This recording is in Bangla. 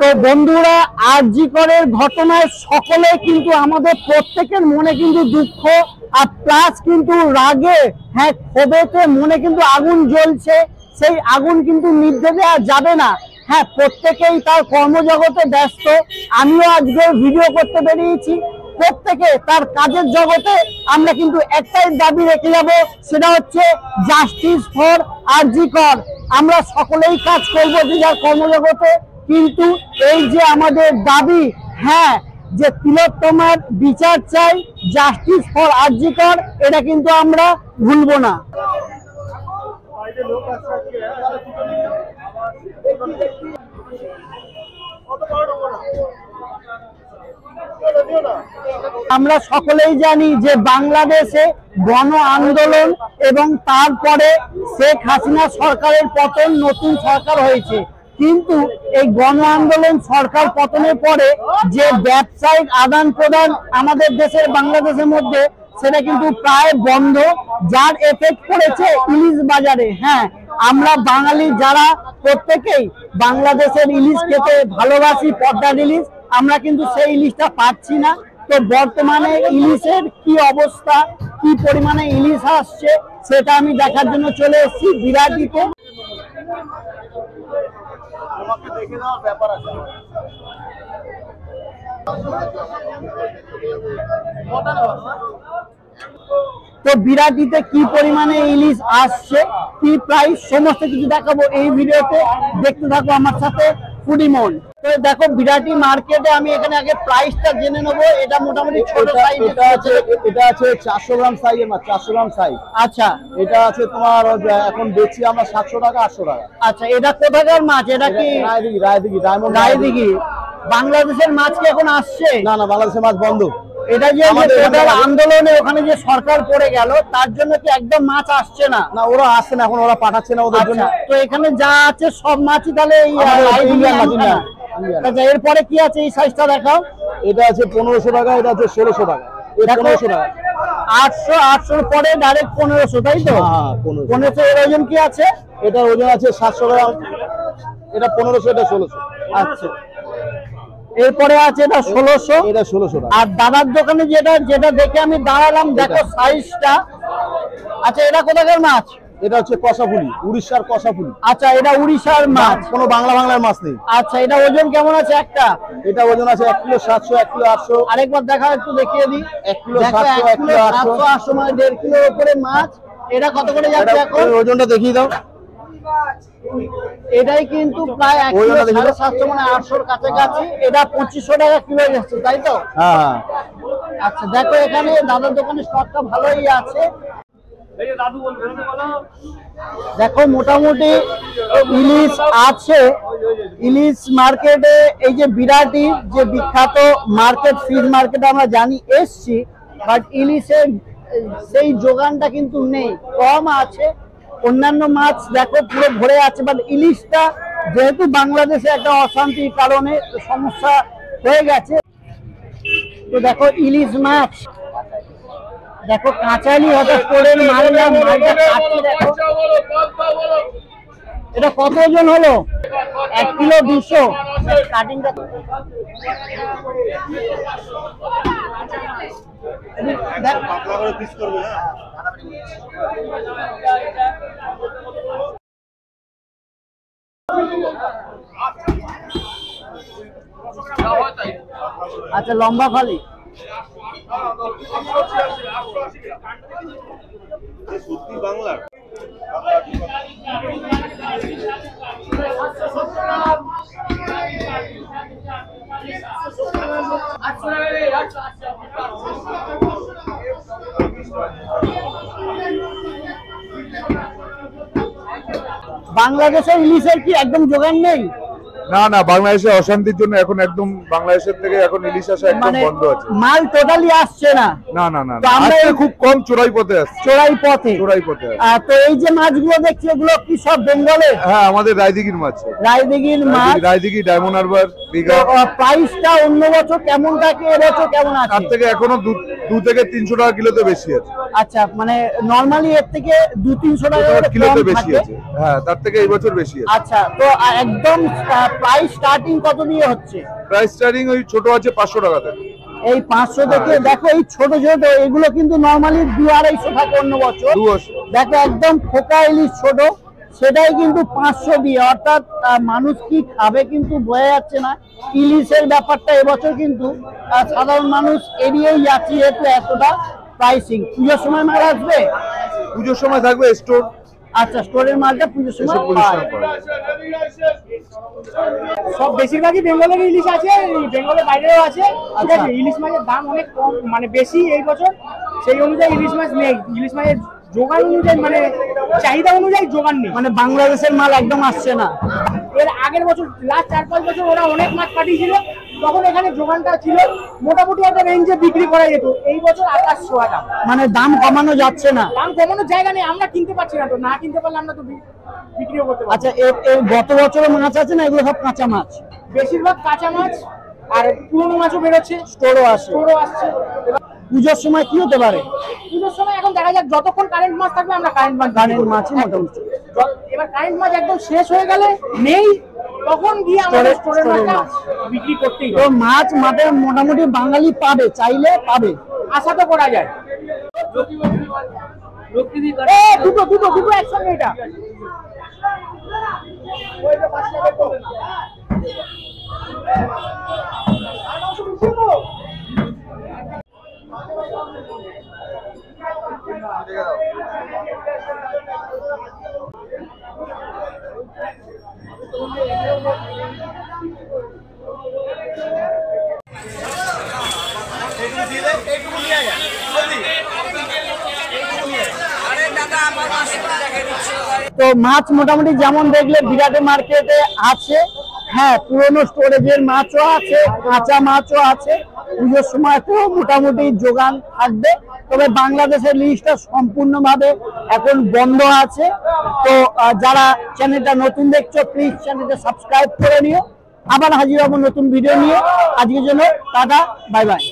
তো বন্ধুরা, আরজি করের ঘটনায় সকলে কিন্তু আমাদের প্রত্যেকের মনে কিন্তু দুঃখ আর প্লাস কিন্তু রাগে, হ্যাঁ ক্ষোভেতে মনে কিন্তু আগুন জ্বলছে। সেই আগুন কিন্তু নিভতে দেওয়া যাবে না। হ্যাঁ, প্রত্যেকেই তার কর্মজগতে ব্যস্ত। আমিও আজকে ভিডিও করতে বেরিয়েছি। প্রত্যেকে তার কাজের জগতে আমরা কিন্তু একটাই দাবি রেখে যাব, সেটা হচ্ছে জাস্টিস ফর আরজি কর। আমরা সকলেই কাজ করবো যে যার কর্মজগতে, কিন্তু এই যে আমাদের দাবি, হ্যাঁ যে তিলোত্তমার বিচার চাই, জাস্টিস ফর আরজি কর, এটা কিন্তু আমরা ভুলবো না। আমরা সকলেই জানি যে বাংলাদেশে গণ আন্দোলন এবং তারপরে শেখ হাসিনা সরকারের পতন, নতুন সরকার হয়েছে। কিন্তু এই গণ আন্দোলন সরকার পতনের পরে যে ব্যবসায়িক আদান প্রদান আমাদের দেশের বাংলাদেশের মধ্যে, সেটা কিন্তু প্রায় বন্ধ, যার এফেক্ট পড়েছে ইলিশ বাজারে। হ্যাঁ, আমরা বাঙালি যারা প্রত্যেকেই বাংলাদেশের ইলিশ খেতে ভালোবাসি, পদ্মার ইলিশ, আমরা কিন্তু সেই ইলিশটা পাচ্ছি না। তো বর্তমানে ইলিশের কি অবস্থা, কি পরিমাণে ইলিশ আসছে, সেটা আমি দেখার জন্য চলে এসেছি বিরাটিতে। তো বিরাটিতে কি পরিমাণে ইলিশ আসছে, কি প্রাইস, সমস্ত কিছু দেখাবো এই ভিডিওতে। দেখতে থাকো আমার সাথে ফুডিমন। তো দেখো বিরাটি মার্কেটে আমি এখানে আগে প্রাইসটা জেনে নেবো। এটা মোটামুটি ছোট সাইজ, এটা আছে 400 গ্রাম সাইজের মাছ, 400 গ্রাম সাইজ। আচ্ছা, এটা আছে তোমার এখন বেচছি আমরা 700 টাকা, 800 টাকা। আচ্ছা, এটা কোথাকার মাছ? এটা কি রায়দিঘি? বাংলাদেশের মাছ কি এখন আসছে? না না, বাংলাদেশের মাছ বন্ধ। এটা যে আন্দোলনে ওখানে যে সরকার পড়ে গেল, তার জন্য কি একদম মাছ আসছে না? না, ওরা আসছে না, এখন ওরা পাঠাচ্ছে না ওদের জন্য। তো এখানে যা আছে সব মাছই তাহলে আচ্ছা, এরপরে কি আছে? এই সাইজটা দেখাও। এটা আছে 1500 টাকা, এটা আছে 1600 টাকা। 1500 টাকা, 800 পরে ডাইরেক্ট 1500, তাই তো? 1500। এর ওজন কি আছে? এটার ওজন আছে 700 গ্রাম। এটা 1500, এটা 1600। আচ্ছা, এরপরে আছে এটা 1600, এটা 1600 টাকা। আর দাদার দোকানে যেটা দেখে আমি দাঁড়ালাম, দেখো সাইজটা। আচ্ছা, এটা কোথাকার মাছ? এটা হচ্ছে কষাফুলি, উড়িষ্যার কষাফুলি। আচ্ছা, এটা উড়িষ্যার মাছ, কোনো বাংলার মাছ নেই। আচ্ছা, এটা ওজন কেমন আছে একটা? এটা ওজন আছে 1 কিলো 700, 1 কিলো 800। আরেকবার দেখা, একটু দেখিয়ে দিই। 1 কিলো 700, 1 কিলো 800, মানে 1.5 কিলোর উপরে মাছ। এটা কত করে যাচ্ছে এখন? ওজনটা দেখিয়ে দাও। এটাই কিন্তু প্রায় 1 কিলো 750, মানে 800-র কাছাকাছি। এটা 2500 টাকা কিলো যাচ্ছে, তাই তো? হ্যাঁ। আচ্ছা, দেখো এখানে দাদার দোকানে স্টকটা ভালোই আছে। দেখো মোটামুটি ইলিশ আছে। ইলিশ মার্কেটে, এই যে বিরাটি যে বিখ্যাত মার্কেট, ফিশ মার্কেটে আমরা জানি এসছি, বাট ইলিশের সেই যোগানটা কিন্তু নেই, কম আছে। অন্যান্য মাছ দেখো পুরো ভরে আছে, বাট ইলিশটা যেহেতু বাংলাদেশে একটা অশান্তির কারণে সমস্যা হয়ে গেছে। তো দেখো ইলিশ মাছ, দেখো কাঁচালি হঠাৎ করে মারলাম, মালটা কাটছে। দেখো এটা কত ওজন হলো? 1 কিলো 200। কাটিংটা আচ্ছা, লম্বা ফালি। সত্যি বাংলার বাংলাদেশের ইলিশের কি একদম জোগান নেই? না না, বাংলাদেশের অশান্তির জন্য এখন একদম বাংলাদেশের থেকে এখন ইলিশ আসা একদম বন্ধ আছে। মাল টোটালি আসছে না? না না না, আজকে খুব কম চোরাই পথে আসছে। চোরাই পথে? তো এই যে মাছগুলো দেখছি, এগুলো কি সব বেঙ্গলের? হ্যাঁ, আমাদের রায়দিঘির মাছ। রায়দিঘির মাছ, রায়দিঘি, ডায়মন্ড হারবার, দীঘা। প্রাইসটা অন্য বছর কেমন থাকে, এবছর কেমন আছে? তার থেকে এখনো 2 থেকে 300 টাকা কিলোতে বেশি আছে। আচ্ছা, মানে নরমালি এর থেকে 200-300 টাকা কিলোতে বেশি আছে। হ্যাঁ, তার থেকে এই বছর বেশি আছে। আচ্ছা, তো একদম প্রাইস স্টার্টিং কত দিয়ে হচ্ছে? প্রাইস স্টার্টিং ওই ছোট আছে 500 টাকা থেকে। এই 500 থেকে দেখো, এই ছোট ছোট এগুলো কিন্তু নরমালি 200-250 থাকে অন্য বছর। দেখো একদম ফোকা ইলিশ ছোট, সেটাই কিন্তু 500 দিয়ে, অর্থাৎ মানুষ কি খাবে কিন্তু বোঝা যাচ্ছে না। ইলিশের ব্যাপারটা এবছর কিন্তু সাধারণ মানুষ এড়িয়েই যাচ্ছে, যেহেতু এতটা প্রাইসিং। পুজোর সময় মাল আসবে? পুজোর সময় থাকবে স্টোর। আচ্ছা, স্টোরের মালটা পুজোর সময় সব বেশিরভাগই বেঙ্গলের ইলিশ আছে, বেঙ্গলের বাইরেও আছে। ঠিক আছে, ইলিশ মাছের দাম অনেক কম, মানে বেশি এই বছর, সেই অনুযায়ী ইলিশ মাছ নেই। ইলিশ মাছের যোগান অনুযায়ী, মানে চাহিদা অনুযায়ী যোগান নেই। মানে বাংলাদেশের মাল একদম আসছে না। এর আগের বছর, লাস্ট 4-5 বছর ওরা অনেক মাছ পাঠিয়েছিল, তখন এখানে যোগানটা ছিল, মোটামুটি একটা রেঞ্জে বিক্রি করা যেত। এই বছর আকাশ ছোঁয়া দাম, মানে দাম কমানো যাচ্ছে না। দাম কমানোর জায়গা নেই, আমরা কিনতে পারছি না। তো না কিনতে পারলে আমরা তো বিক্রিও করতে পারছি। আচ্ছা, গত বছরের মাছ আছে না, এগুলো সব কাঁচা মাছ? বেশিরভাগ কাঁচা মাছ, আর পুরনো মাছও বেরোচ্ছে, স্টোরও আসছে। পুজোর সময় কি হতে পারে? পুজোর সময় এখন দেখা যাক, যতক্ষণ কারেন্ট মাছ থাকবে আমরা কারেন্ট মাছই মোটামুটি। এবার কারেন্ট মাছ একদম শেষ হয়ে গেলে নেই, তখন গিয়ে আমাদের স্টোরের মাছটা বিক্রি করতেই হবে। তো মাছ মাঠে মোটামুটি বাঙালি পাবে, চাইলে পাবে, আশা তো করা যায়। দুটো দুটো দুটো একসঙ্গে এটা। তো মাছ মোটামুটি যেমন দেখলে বিরাটে মার্কেটে আছে। হ্যাঁ, পুরনো স্টোরেজের মাছও আছে, কাঁচা মাছও আছে। পুজোর সময়তেও মোটামুটি যোগান থাকবে, তবে বাংলাদেশের লিস্টটা সম্পূর্ণভাবে এখন বন্ধ আছে। তো যারা চ্যানেলটা নতুন দেখছো, প্লিজ চ্যানেলটা সাবস্ক্রাইব করে নিও। আবার হাজির হবো নতুন ভিডিও নিয়ে। আজকের জন্য টাটা, বাই বাই।